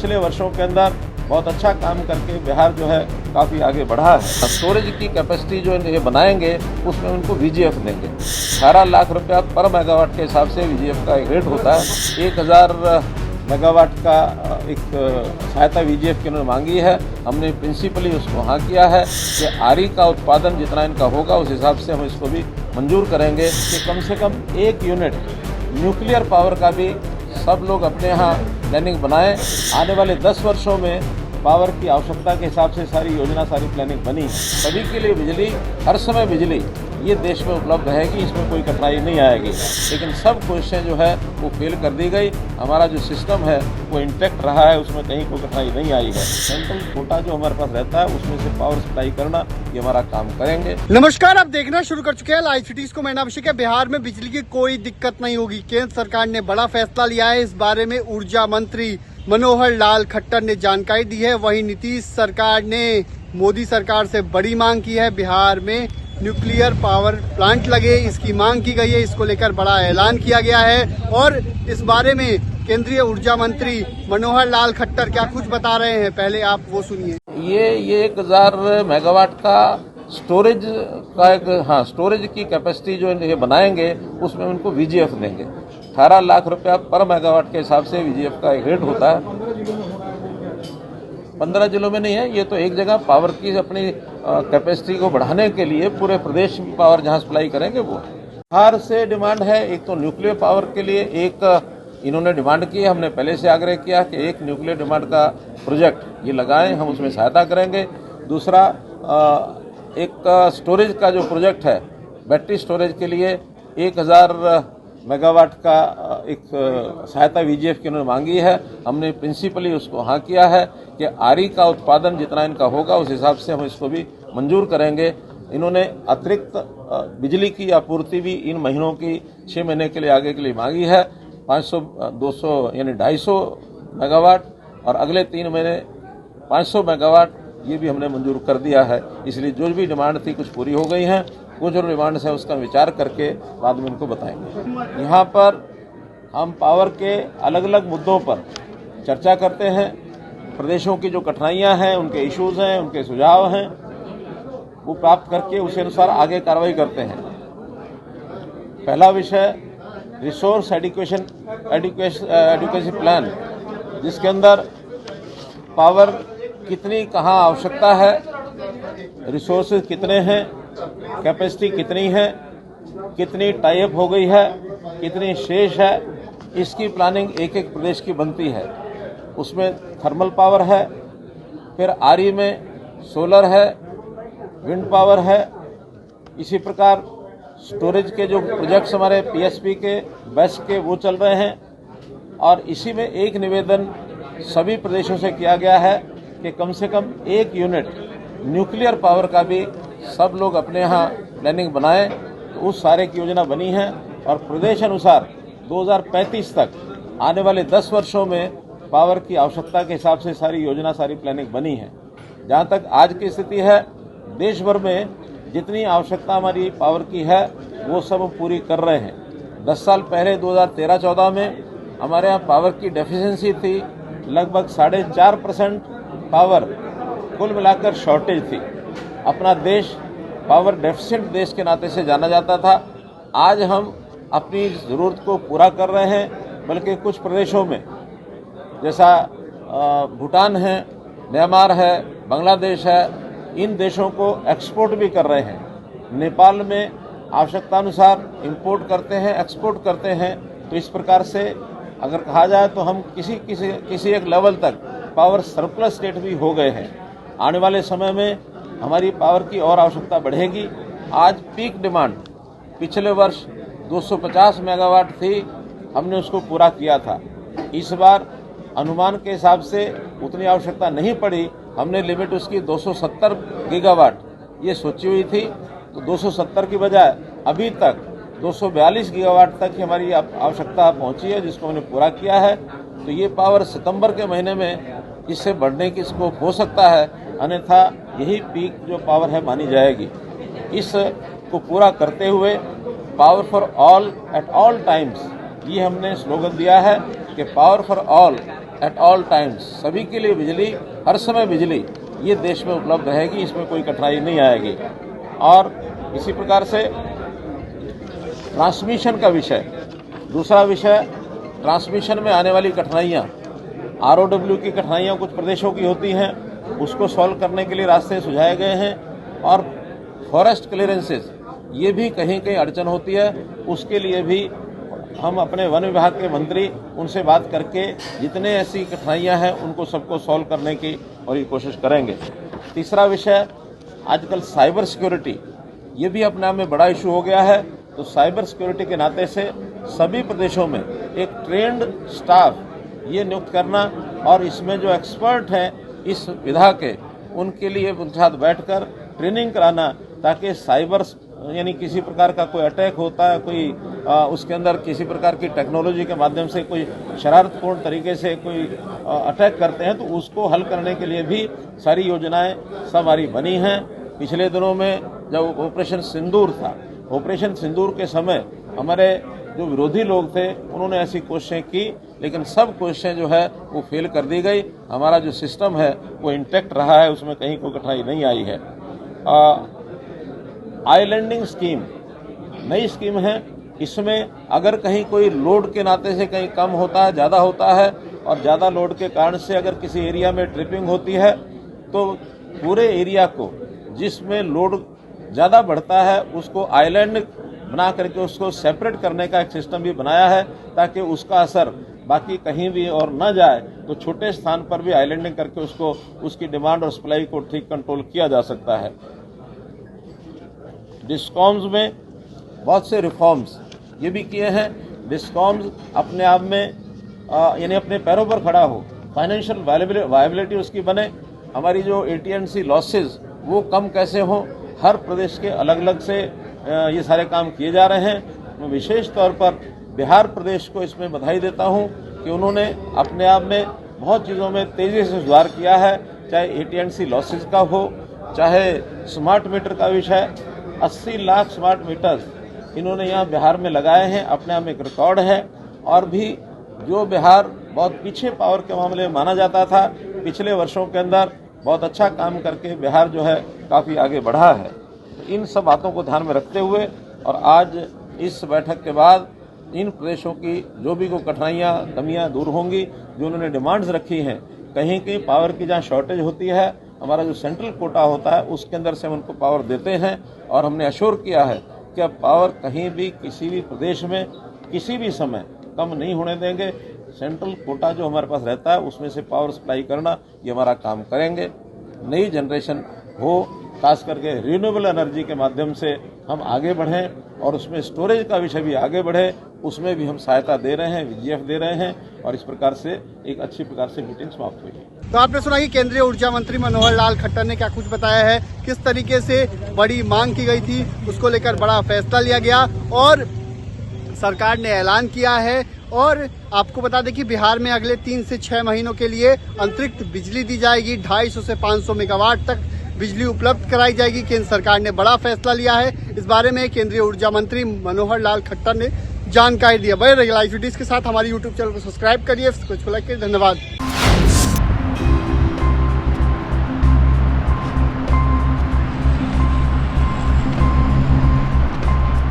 पिछले वर्षों के अंदर बहुत अच्छा काम करके बिहार जो है काफ़ी आगे बढ़ा है। स्टोरेज की कैपेसिटी जो ये बनाएंगे उसमें उनको VGF देंगे। 18 लाख रुपया पर मेगावाट के हिसाब से VGF का एक रेट होता है। 1000 मेगावाट का एक सहायता VGF की उन्होंने मांगी है। हमने प्रिंसिपली उसको हाँ किया है कि आरी का उत्पादन जितना इनका होगा उस हिसाब से हम इसको भी मंजूर करेंगे कि कम से कम 1 यूनिट न्यूक्लियर पावर का भी सब लोग अपने यहाँ प्लानिंग बनाएं। आने वाले 10 वर्षों में पावर की आवश्यकता के हिसाब से सारी योजना, सारी प्लानिंग बनी है। सभी के लिए बिजली, हर समय बिजली ये देश में उपलब्ध रहेगी, इसमें कोई कठिनाई नहीं आएगी। लेकिन सब कोशिशें जो है वो फेल कर दी गई। हमारा जो सिस्टम है वो इंटैक्ट रहा है, उसमें कहीं कोई कठिनाई नहीं आई है। सेंट्रल कोटा जो हमारे पास रहता है उसमें से पावर सप्लाई करना, ये हमारा काम करेंगे। नमस्कार, आप देखना शुरू कर चुके हैं लाइव सिटीज को। मैं अभिषेक है। बिहार में बिजली की कोई दिक्कत नहीं होगी। केंद्र सरकार ने बड़ा फैसला लिया है। इस बारे में ऊर्जा मंत्री मनोहर लाल खट्टर ने जानकारी दी है। वहीं नीतीश सरकार ने मोदी सरकार से बड़ी मांग की है। बिहार में न्यूक्लियर पावर प्लांट लगे, इसकी मांग की गई है। इसको लेकर बड़ा ऐलान किया गया है और इस बारे में केंद्रीय ऊर्जा मंत्री मनोहर लाल खट्टर क्या कुछ बता रहे हैं, पहले आप वो सुनिए। ये 1000 मेगावाट का स्टोरेज का एक स्टोरेज की कैपेसिटी जो ये बनाएंगे उसमें उनको VGF देंगे। 18 लाख रुपया पर मेगावाट के हिसाब से VGF का एक रेट होता है। 15 जिलों में नहीं है, ये तो एक जगह पावर की अपनी कैपेसिटी को बढ़ाने के लिए पूरे प्रदेश में पावर जहां सप्लाई करेंगे वो बिहार से डिमांड है। एक तो न्यूक्लियर पावर के लिए एक इन्होंने डिमांड की है। हमने पहले से आग्रह किया कि एक न्यूक्लियर डिमांड का प्रोजेक्ट ये लगाएं, हम उसमें सहायता करेंगे। दूसरा एक स्टोरेज का जो प्रोजेक्ट है, बैटरी स्टोरेज के लिए 1000 मेगावाट का एक सहायता VGF की उन्होंने मांगी है। हमने प्रिंसिपली उसको हाँ किया है कि आरी का उत्पादन जितना इनका होगा उस हिसाब से हम इसको भी मंजूर करेंगे। इन्होंने अतिरिक्त बिजली की आपूर्ति भी इन महीनों की 6 महीने के लिए आगे के लिए मांगी है। 500, 200 यानी 250 मेगावाट और अगले 3 महीने 500 मेगावाट ये भी हमने मंजूर कर दिया है। इसलिए जो भी डिमांड थी कुछ पूरी हो गई हैं, कुछ जो डिमांड्स है उसका विचार करके बाद में उनको बताएंगे। यहाँ पर हम पावर के अलग अलग मुद्दों पर चर्चा करते हैं। प्रदेशों की जो कठिनाइयाँ हैं, उनके इश्यूज हैं, उनके सुझाव हैं, वो प्राप्त करके उसी अनुसार आगे कार्रवाई करते हैं। पहला विषय रिसोर्स एडिक्वेसी प्लान, जिसके अंदर पावर कितनी कहाँ आवश्यकता है, रिसोर्सेज कितने हैं, कैपेसिटी कितनी है, कितनी टाई अप हो गई है, कितनी शेष है, इसकी प्लानिंग एक एक प्रदेश की बनती है। उसमें थर्मल पावर है, फिर आरी में सोलर है, विंड पावर है। इसी प्रकार स्टोरेज के जो प्रोजेक्ट्स हमारे PSP के, BESS के वो चल रहे हैं। और इसी में एक निवेदन सभी प्रदेशों से किया गया है कि कम से कम 1 यूनिट न्यूक्लियर पावर का भी सब लोग अपने यहाँ प्लानिंग बनाएं। तो उस सारे की योजना बनी है और प्रदेश अनुसार 2035 तक आने वाले 10 वर्षों में पावर की आवश्यकता के हिसाब से सारी योजना, सारी प्लानिंग बनी है। जहाँ तक आज की स्थिति है, देश भर में जितनी आवश्यकता हमारी पावर की है वो सब पूरी कर रहे हैं। 10 साल पहले 2013-14 में हमारे यहाँ पावर की डेफिशिएंसी थी, लगभग 4.5% पावर कुल मिलाकर शॉर्टेज थी। अपना देश पावर डेफिशिएंट देश के नाते से जाना जाता था। आज हम अपनी ज़रूरत को पूरा कर रहे हैं, बल्कि कुछ प्रदेशों में जैसा भूटान है, म्यांमार है, बांग्लादेश है, इन देशों को एक्सपोर्ट भी कर रहे हैं। नेपाल में आवश्यकतानुसार इंपोर्ट करते हैं, एक्सपोर्ट करते हैं। तो इस प्रकार से अगर कहा जाए तो हम किसी एक लेवल तक पावर सरप्लस स्टेट भी हो गए हैं। आने वाले समय में हमारी पावर की और आवश्यकता बढ़ेगी। आज पीक डिमांड पिछले वर्ष 250 मेगावाट थी, हमने उसको पूरा किया था। इस बार अनुमान के हिसाब से उतनी आवश्यकता नहीं पड़ी, हमने लिमिट उसकी 270 गीगावाट ये सोची हुई थी। तो 270 की बजाय अभी तक 242 गीगावाट तक की हमारी आवश्यकता पहुंची है, जिसको हमने पूरा किया है। तो ये पावर सितंबर के महीने में इससे बढ़ने की स्कोप हो सकता है, अन्यथा यही पीक जो पावर है मानी जाएगी। इसको पूरा करते हुए power for all at all times, ये हमने स्लोगन दिया है कि power for all at all times, सभी के लिए बिजली, हर समय बिजली ये देश में उपलब्ध रहेगी, इसमें कोई कठिनाई नहीं आएगी। और इसी प्रकार से ट्रांसमिशन का विषय, दूसरा विषय ट्रांसमिशन में आने वाली कठिनाइयाँ, ROW की कठिनाइयाँ कुछ प्रदेशों की होती हैं, उसको सॉल्व करने के लिए रास्ते सुझाए गए हैं। और फॉरेस्ट क्लियरेंसेस, ये भी कहीं कहीं अड़चन होती है, उसके लिए भी हम अपने वन विभाग के मंत्री उनसे बात करके जितने ऐसी कठिनाइयाँ हैं उनको सबको सॉल्व करने की और ये कोशिश करेंगे। तीसरा विषय आजकल साइबर सिक्योरिटी, ये भी अपने आप में बड़ा इशू हो गया है। तो साइबर सिक्योरिटी के नाते से सभी प्रदेशों में एक ट्रेंड स्टाफ ये नियुक्त करना और इसमें जो एक्सपर्ट हैं इस विधा के, उनके लिए उनके साथ बैठकर ट्रेनिंग कराना, ताकि साइबर यानी किसी प्रकार का कोई अटैक होता है, कोई उसके अंदर किसी प्रकार की टेक्नोलॉजी के माध्यम से कोई शरारतपूर्ण तरीके से कोई अटैक करते हैं, तो उसको हल करने के लिए भी सारी योजनाएं सब हमारी बनी हैं। पिछले दिनों में जब ऑपरेशन सिंदूर था, ऑपरेशन सिंदूर के समय हमारे जो विरोधी लोग थे उन्होंने ऐसी कोशिशें की, लेकिन सब कोशिशें जो है वो फेल कर दी गई। हमारा जो सिस्टम है वो इंटैक्ट रहा है, उसमें कहीं कोई कठिनाई नहीं आई है। आइलैंडिंग स्कीम नई स्कीम है, इसमें अगर कहीं कोई लोड के नाते से कहीं कम होता है, ज़्यादा होता है, और ज़्यादा लोड के कारण से अगर किसी एरिया में ट्रिपिंग होती है, तो पूरे एरिया को जिसमें लोड ज़्यादा बढ़ता है उसको आइलैंड बना करके उसको सेपरेट करने का एक सिस्टम भी बनाया है, ताकि उसका असर बाकी कहीं भी और न जाए, तो छोटे स्थान पर भी आइलैंडिंग करके उसको उसकी डिमांड और सप्लाई को ठीक कंट्रोल किया जा सकता है। डिस्कॉम्स में बहुत से रिफॉर्म्स ये भी किए हैं। डिस्कॉम्स अपने आप में यानी अपने पैरों पर खड़ा हो, फाइनेंशियल वायबिलिटी उसकी बने, हमारी जो AT&C लॉसेज वो कम कैसे हो, हर प्रदेश के अलग अलग से ये सारे काम किए जा रहे हैं। मैं विशेष तौर पर बिहार प्रदेश को इसमें बधाई देता हूं कि उन्होंने अपने आप में बहुत चीज़ों में तेज़ी से सुधार किया है, चाहे AT&C लॉसेज का हो, चाहे स्मार्ट मीटर का विषय। 80 लाख स्मार्ट मीटर्स इन्होंने यहाँ बिहार में लगाए हैं, अपने आप में एक रिकॉर्ड है। और भी जो बिहार बहुत पीछे पावर के मामले में माना जाता था, पिछले वर्षों के अंदर बहुत अच्छा काम करके बिहार जो है काफ़ी आगे बढ़ा है। इन सब बातों को ध्यान में रखते हुए और आज इस बैठक के बाद इन प्रदेशों की जो भी कोई कठिनाइयाँ कमियाँ दूर होंगी, जो उन्होंने डिमांड्स रखी हैं, कहीं कहीं पावर की जहाँ शॉर्टेज होती है, हमारा जो सेंट्रल कोटा होता है उसके अंदर से हम उनको पावर देते हैं। और हमने अश्योर किया है कि अब पावर कहीं भी किसी भी प्रदेश में किसी भी समय कम नहीं होने देंगे। सेंट्रल कोटा जो हमारे पास रहता है उसमें से पावर सप्लाई करना, ये हमारा काम करेंगे। नई जनरेशन हो, खास करके रिन्यूएबल एनर्जी के माध्यम से हम आगे बढ़ें, और उसमें स्टोरेज का विषय भी आगे बढ़े, उसमें भी हम सहायता दे रहे हैं, VGF दे रहे हैं। और इस प्रकार से एक अच्छी प्रकार से मीटिंग समाप्त हुई है। तो आपने सुना कि केंद्रीय ऊर्जा मंत्री मनोहर लाल खट्टर ने क्या कुछ बताया है, किस तरीके से बड़ी मांग की गई थी, उसको लेकर बड़ा फैसला लिया गया और सरकार ने ऐलान किया है। और आपको बता दें कि बिहार में अगले 3 से 6 महीनों के लिए अतिरिक्त बिजली दी जाएगी। 250 से 500 मेगावाट तक बिजली उपलब्ध कराई जाएगी। केंद्र सरकार ने बड़ा फैसला लिया है। इस बारे में केंद्रीय ऊर्जा मंत्री मनोहर लाल खट्टर ने जानकारी दी है। बने रहिए लाइव वीडियोस के साथ, हमारे YouTube चैनल को सब्सक्राइब करिए, लाइक करिए। धन्यवाद।